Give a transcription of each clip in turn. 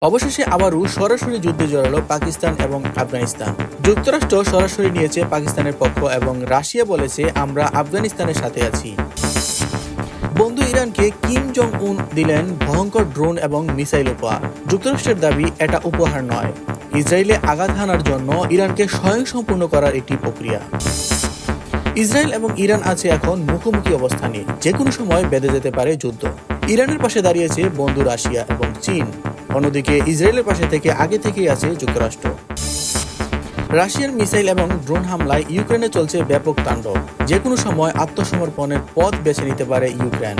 অবশেষে আবারও সরাসরি যুদ্ধে জড়ালো পাকিস্তান এবং আফগানিস্তান। যুক্তরাষ্ট্র সরাসরি নিয়েছে পাকিস্তানের পক্ষ এবং রাশিয়া বলেছে আমরা আফগানিস্তানের সাথে আছি। বন্ধু ইরানকে কিম জং উন দিলেন ভয়ঙ্কর ড্রোন এবং মিসাইল উপহার। যুক্তরাষ্ট্রের দাবি এটা উপহার নয়, ইসরায়েলে আঘাত হানার জন্য ইরানকে স্বয়ংসম্পূর্ণ করার একটি প্রক্রিয়া। ইসরায়েল এবং ইরান আছে এখন মুখোমুখি অবস্থানে, যে কোনো সময় বেঁধে যেতে পারে যুদ্ধ। ইরানের পাশে দাঁড়িয়েছে বন্ধু রাশিয়া এবং চীন, অন্যদিকে ইসরায়েলের পাশে থেকে আগে থেকেই আছে যুক্তরাষ্ট্র। রাশিয়ার মিসাইল এবং ড্রোন হামলায় ইউক্রেনে চলছে ব্যাপক তাণ্ডব। যে কোনো সময় আত্মসমর্পণের পথ বেছে নিতে পারে ইউক্রেন।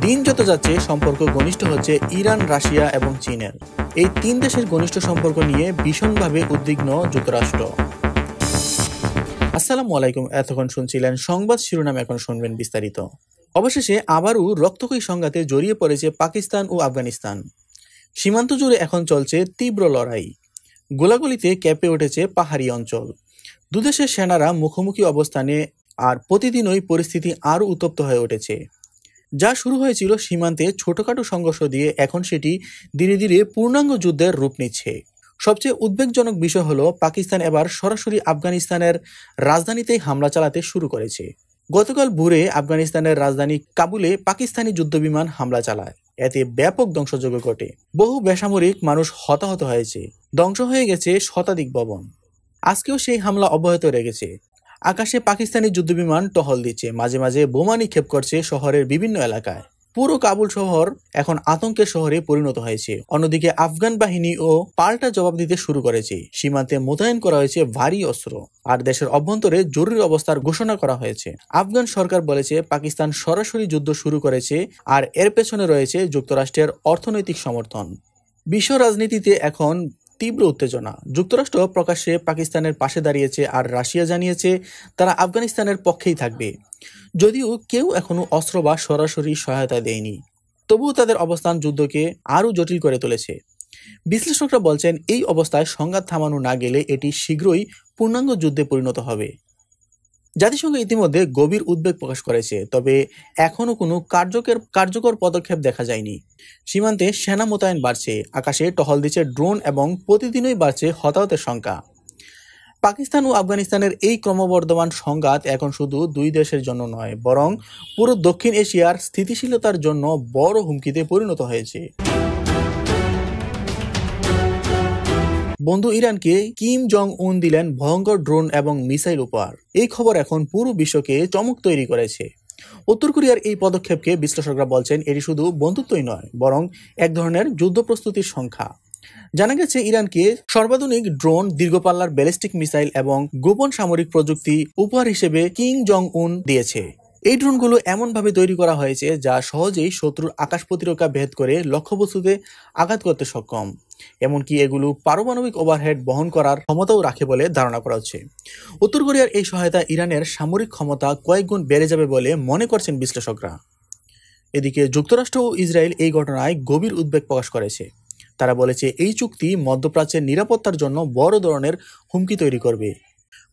দিন যত যাচ্ছে সম্পর্ক ঘনিষ্ঠ হচ্ছে ইরান, রাশিয়া এবং চীনের। এই তিন দেশের ঘনিষ্ঠ সম্পর্ক নিয়ে ভীষণভাবে উদ্বিগ্ন যুক্তরাষ্ট্র। আসসালামু আলাইকুম, এতক্ষণ শুনছিলেন সংবাদ শিরোনাম, এখন শুনবেন বিস্তারিত। অবশেষে আবারও রক্তক্ষয়ী সংঘাতে জড়িয়ে পড়েছে পাকিস্তান ও আফগানিস্তান। সীমান্ত জুড়ে এখন চলছে তীব্র লড়াই, গোলাগুলিতে কেঁপে উঠেছে পাহাড়ি অঞ্চল। দুদেশের সেনারা মুখোমুখি অবস্থানে, আর প্রতিদিনই পরিস্থিতি আরও উত্তপ্ত হয়ে উঠেছে। যা শুরু হয়েছিল সীমান্তে ছোটখাটো সংঘর্ষ দিয়ে, এখন সেটি ধীরে ধীরে পূর্ণাঙ্গ যুদ্ধের রূপ নিচ্ছে। সবচেয়ে উদ্বেগজনক বিষয় হলো পাকিস্তান এবার সরাসরি আফগানিস্তানের রাজধানীতেই হামলা চালাতে শুরু করেছে। গতকাল ভোরে আফগানিস্তানের রাজধানী কাবুলে পাকিস্তানি যুদ্ধবিমান হামলা চালায়। এতে ব্যাপক ধ্বংসযজ্ঞ ঘটে, বহু বেসামরিক মানুষ হতাহত হয়েছে, ধ্বংস হয়ে গেছে শতাধিক ভবন। আজকেও সেই হামলা অব্যাহত রেখেছে। আকাশে পাকিস্তানি যুদ্ধবিমান টহল দিচ্ছে, মাঝে মাঝে বোমা নিক্ষেপ করছে শহরের বিভিন্ন এলাকায়। পুরো কাবুল শহর এখন আতঙ্কের শহরে পরিণত হয়েছে। অন্যদিকে আফগান বাহিনীও পাল্টা জবাব দিতে শুরু করেছে। সীমান্তে মোতায়েন করা হয়েছে ভারী অস্ত্র, আর দেশের অভ্যন্তরে জরুরি অবস্থার ঘোষণা করা হয়েছে। আফগান সরকার বলেছে পাকিস্তান সরাসরি যুদ্ধ শুরু করেছে, আর এর পেছনে রয়েছে যুক্তরাষ্ট্রের অর্থনৈতিক সমর্থন। বিশ্ব রাজনীতিতে এখন তীব্র উত্তেজনা। যুক্তরাষ্ট্র প্রকাশ্যে পাকিস্তানের পাশে দাঁড়িয়েছে, আর রাশিয়া জানিয়েছে তারা আফগানিস্তানের পক্ষেই থাকবে। যদিও কেউ এখনো অস্ত্র বা সরাসরি সহায়তা দেয়নি, তবুও তাদের অবস্থান যুদ্ধকে আরও জটিল করে তুলেছে। বিশ্লেষকরা বলছেন এই অবস্থায় সংঘাত থামানো না গেলে এটি শীঘ্রই পূর্ণাঙ্গ যুদ্ধে পরিণত হবে। জাতিসংঘ ইতিমধ্যে গভীর উদ্বেগ প্রকাশ করেছে, তবে এখনও কোনো কার্যকর পদক্ষেপ দেখা যায়নি। সীমান্তে সেনা মোতায়েন বাড়ছে, আকাশে টহল দিচ্ছে ড্রোন এবং প্রতিদিনই বাড়ছে হতাহতের সংখ্যা। পাকিস্তান ও আফগানিস্তানের এই ক্রমবর্ধমান সংঘাত এখন শুধু দুই দেশের জন্য নয়, বরং পুরো দক্ষিণ এশিয়ার স্থিতিশীলতার জন্য বড় হুমকিতে পরিণত হয়েছে। বন্ধু ইরানকে কিম জং উন দিলেন ভয়ঙ্কর ড্রোন এবং মিসাইল উপহার। এই খবর এখন পুরো বিশ্বকে চমক তৈরি করেছে। উত্তর কোরিয়ার এই পদক্ষেপকে বিশ্লেষকরা বলছেন এটি শুধু বন্ধুত্বই নয়, বরং এক ধরনের যুদ্ধ প্রস্তুতির সংখ্যা। জানা গেছে ইরানকে সর্বাধুনিক ড্রোন, দীর্ঘপাল্লার ব্যালিস্টিক মিসাইল এবং গোপন সামরিক প্রযুক্তি উপহার হিসেবে কিম জং উন দিয়েছে। এই ড্রোনগুলো এমনভাবে তৈরি করা হয়েছে যা সহজেই শত্রুর আকাশ প্রতিরক্ষা ভেদ করে লক্ষ্যবস্তুতে আঘাত করতে সক্ষম। এমনকি এগুলো পারমাণবিক ওভারহেড বহন করার ক্ষমতাও রাখে বলে ধারণা করা হচ্ছে। উত্তর কোরিয়ার এই সহায়তা ইরানের সামরিক ক্ষমতা কয়েক গুণ বেড়ে যাবে বলে মনে করছেন বিশ্লেষকরা। এদিকে যুক্তরাষ্ট্র ও ইসরায়েল এই ঘটনায় গভীর উদ্বেগ প্রকাশ করেছে। তারা বলেছে এই চুক্তি মধ্যপ্রাচ্যের নিরাপত্তার জন্য বড় ধরনের হুমকি তৈরি করবে।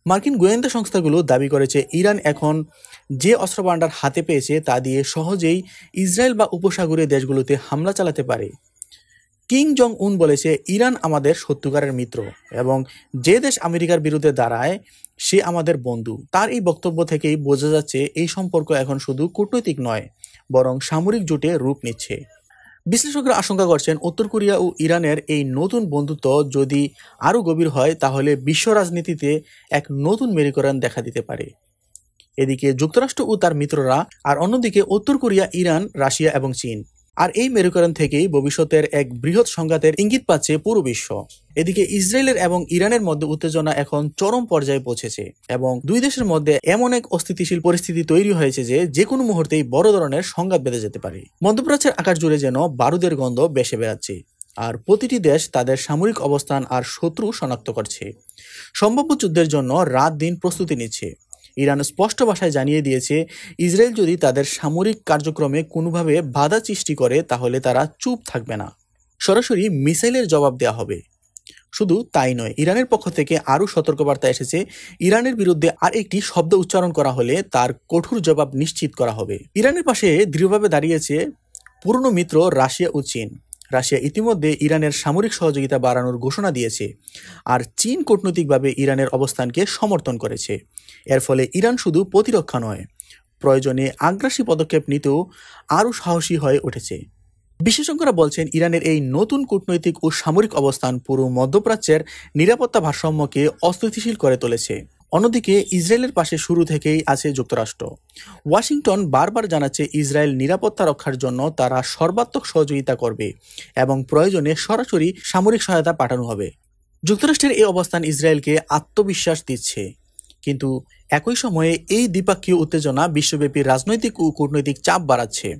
মার্কিন গোয়েন্দা সংস্থাগুলো দাবি করেছে ইরান এখন যে অস্ত্রভান্ডার হাতে পেয়েছে তা দিয়ে সহজেই ইসরায়েল বা উপসাগরীয় দেশগুলোতে হামলা চালাতে পারে। কিম জং উন বলেছে ইরান আমাদের সত্যিকারের মিত্র, এবং যে দেশ আমেরিকার বিরুদ্ধে দাঁড়ায় সে আমাদের বন্ধু। তার এই বক্তব্য থেকেই বোঝা যাচ্ছে এই সম্পর্ক এখন শুধু কূটনৈতিক নয়, বরং সামরিক জোটে রূপ নিচ্ছে। বিশ্লেষকরা আশঙ্কা করছেন উত্তর কোরিয়া ও ইরানের এই নতুন বন্ধুত্ব যদি আরও গভীর হয়, তাহলে বিশ্ব রাজনীতিতে এক নতুন মেরুকরণ দেখা দিতে পারে। এদিকে যুক্তরাষ্ট্র ও তার মিত্ররা, আর অন্যদিকে উত্তর কোরিয়া, ইরান, রাশিয়া এবং চীন। আর এই মেরুকরণ থেকেই ভবিষ্যতের এক বৃহৎ সংঘাতের ইঙ্গিত পাচ্ছে পুরো বিশ্ব। এদিকে ইসরায়েলের এবং ইরানের মধ্যে উত্তেজনা এখন চরম পর্যায়ে পৌঁছেছে, এবং দুই দেশের মধ্যে এমন এক অস্থিতিশীল পরিস্থিতি তৈরি হয়েছে যে কোনো মুহূর্তেই বড় ধরনের সংঘাত বেঁধে যেতে পারে। মধ্যপ্রাচ্যের আকাশ জুড়ে যেন বারুদের গন্ধ ভেসে বেড়াচ্ছে, আর প্রতিটি দেশ তাদের সামরিক অবস্থান আর শত্রু শনাক্ত করছে। সম্ভাব্য যুদ্ধের জন্য রাত দিন প্রস্তুতি নিচ্ছে। ইরান স্পষ্ট ভাষায় জানিয়ে দিয়েছে ইসরায়েল যদি তাদের সামরিক কার্যক্রমে কোনোভাবে বাধা সৃষ্টি করে তাহলে তারা চুপ থাকবে না, সরাসরি মিসাইলের জবাব দেওয়া হবে। শুধু তাই নয়, ইরানের পক্ষ থেকে আরও সতর্কবার্তা এসেছে, ইরানের বিরুদ্ধে আর একটি শব্দ উচ্চারণ করা হলে তার কঠোর জবাব নিশ্চিত করা হবে। ইরানের পাশে দৃঢ়ভাবে দাঁড়িয়েছে পুরনো মিত্র রাশিয়া ও চীন। রাশিয়া ইতিমধ্যে ইরানের সামরিক সহযোগিতা বাড়ানোর ঘোষণা দিয়েছে, আর চীন কূটনৈতিকভাবে ইরানের অবস্থানকে সমর্থন করেছে। এর ফলে ইরান শুধু প্রতিরক্ষা নয়, প্রয়োজনে আগ্রাসী পদক্ষেপ নিতেও আরও সাহসী হয়ে উঠেছে। বিশেষজ্ঞরা বলছেন, ইরানের এই নতুন কূটনৈতিক ও সামরিক অবস্থান পুরো মধ্যপ্রাচ্যের নিরাপত্তা ভারসাম্যকে অস্থিতিশীল করে তুলেছে। অন্যদিকে ইসরায়েলের পাশে শুরু থেকেই আছে যুক্তরাষ্ট্র। ওয়াশিংটন বারবার জানাচ্ছে ইসরায়েল নিরাপত্তা রক্ষার জন্য তারা সর্বাত্মক সহযোগিতা করবে এবং প্রয়োজনে সরাসরি সামরিক সহায়তা পাঠানো হবে। যুক্তরাষ্ট্রের এই অবস্থান ইসরায়েলকে আত্মবিশ্বাস দিচ্ছে, কিন্তু একই সময়ে এই দ্বিপাক্ষীয় উত্তেজনা বিশ্বব্যাপী রাজনৈতিক ও কূটনৈতিক চাপ বাড়াচ্ছে।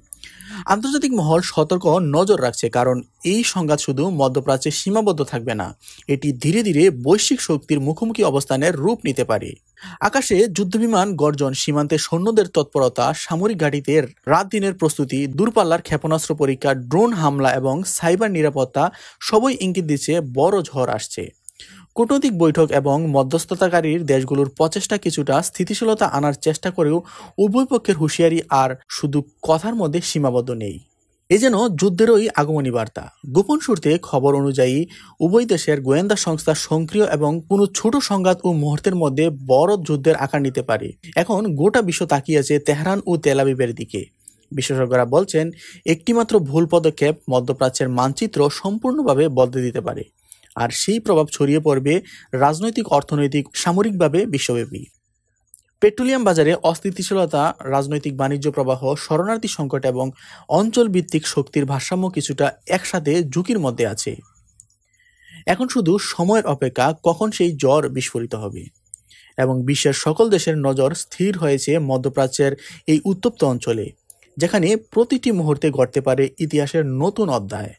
আন্তর্জাতিক মহল সতর্ক নজর রাখছে, কারণ এই সংঘাত শুধু মধ্যপ্রাচ্যে সীমাবদ্ধ থাকবে না, এটি ধীরে ধীরে বৈশ্বিক শক্তির মুখোমুখি অবস্থানের রূপ নিতে পারে। আকাশে যুদ্ধবিমান গর্জন, সীমান্তে সৈন্যদের তৎপরতা, সামরিক ঘাঁটিতে রাত দিনের প্রস্তুতি, দূরপাল্লার ক্ষেপণাস্ত্র পরীক্ষা, ড্রোন হামলা এবং সাইবার নিরাপত্তা সবই ইঙ্গিত দিচ্ছে বড় ঝড় আসছে। কূটনৈতিক বৈঠক এবং মধ্যস্থতাকারীর দেশগুলোর প্রচেষ্টা কিছুটা স্থিতিশীলতা আনার চেষ্টা করেও উভয় পক্ষের হুঁশিয়ারি আর শুধু কথার মধ্যে সীমাবদ্ধ নেই। এ যেন যুদ্ধেরই আগমনী বার্তা। গোপন সূত্রে খবর অনুযায়ী উভয় দেশের গোয়েন্দা সংস্থা সক্রিয় এবং কোনো ছোট সংঘাত ও মুহূর্তের মধ্যে বড় যুদ্ধের আকার নিতে পারে। এখন গোটা বিশ্ব তাকিয়ে আছে তেহরান ও তেল আবিবের দিকে। বিশেষজ্ঞরা বলছেন, একটিমাত্র ভুল পদক্ষেপ মধ্যপ্রাচ্যের মানচিত্র সম্পূর্ণভাবে বদলে দিতে পারে, আর সেই প্রভাব ছড়িয়ে পড়বে রাজনৈতিক, অর্থনৈতিক, সামরিকভাবে বিশ্বব্যাপী। পেট্রোলিয়াম বাজারে অস্থিতিশীলতা, রাজনৈতিক বাণিজ্য প্রবাহ, শরণার্থী সংকট এবং অঞ্চল ভিত্তিক শক্তির ভারসাম্য কিছুটা একসাথে ঝুঁকির মধ্যে আছে। এখন শুধু সময়ের অপেক্ষা, কখন সেই ঝড় বিস্ফোরিত হবে। এবং বিশ্বের সকল দেশের নজর স্থির হয়েছে মধ্যপ্রাচ্যের এই উত্তপ্ত অঞ্চলে, যেখানে প্রতিটি মুহূর্তে ঘটতে পারে ইতিহাসের নতুন অধ্যায়।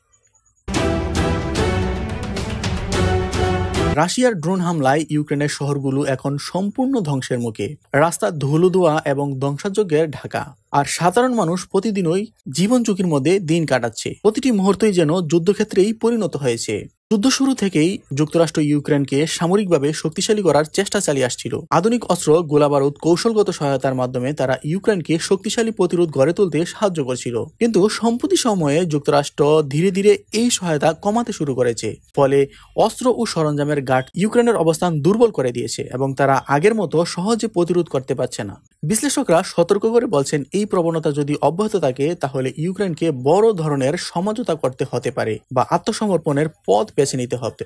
রাশিয়ার ড্রোন হামলায় ইউক্রেনের শহরগুলো এখন সম্পূর্ণ ধ্বংসের মুখে, রাস্তা ধুলোধোয়া এবং ধ্বংসযজ্ঞের ঢাকা, আর সাধারণ মানুষ প্রতিদিনই জীবন ঝুঁকির মধ্যে দিন কাটাচ্ছে। প্রতিটি মুহূর্তই যেন যুদ্ধক্ষেত্রেই পরিণত হয়েছে। যুদ্ধ শুরু থেকেই যুক্তরাষ্ট্র ইউক্রেনকে সামরিকভাবে শক্তিশালী করার চেষ্টা চালিয়ে আসছিল। আধুনিক অস্ত্র, গোলাবারুদ, কৌশলগত সহায়তার মাধ্যমে তারা ইউক্রেনকে শক্তিশালী প্রতিরোধ গড়ে তুলতে সাহায্য করছিল। কিন্তু সম্প্রতি সময়ে যুক্তরাষ্ট্র ধীরে ধীরে এই সহায়তা কমাতে শুরু করেছে। ফলে অস্ত্র ও সরঞ্জামের ঘাট ইউক্রেনের অবস্থান দুর্বল করে দিয়েছে এবং তারা আগের মতো সহজে প্রতিরোধ করতে পারছে না। বিশ্লেষকরা সতর্ক করে বলছেন, এই প্রবণতা যদি অব্যাহত থাকে তাহলে ইউক্রেনকে বড় ধরনের সমঝোতা করতে হতে পারে বা আত্মসমর্পণের পথ বেছে নিতে হবে।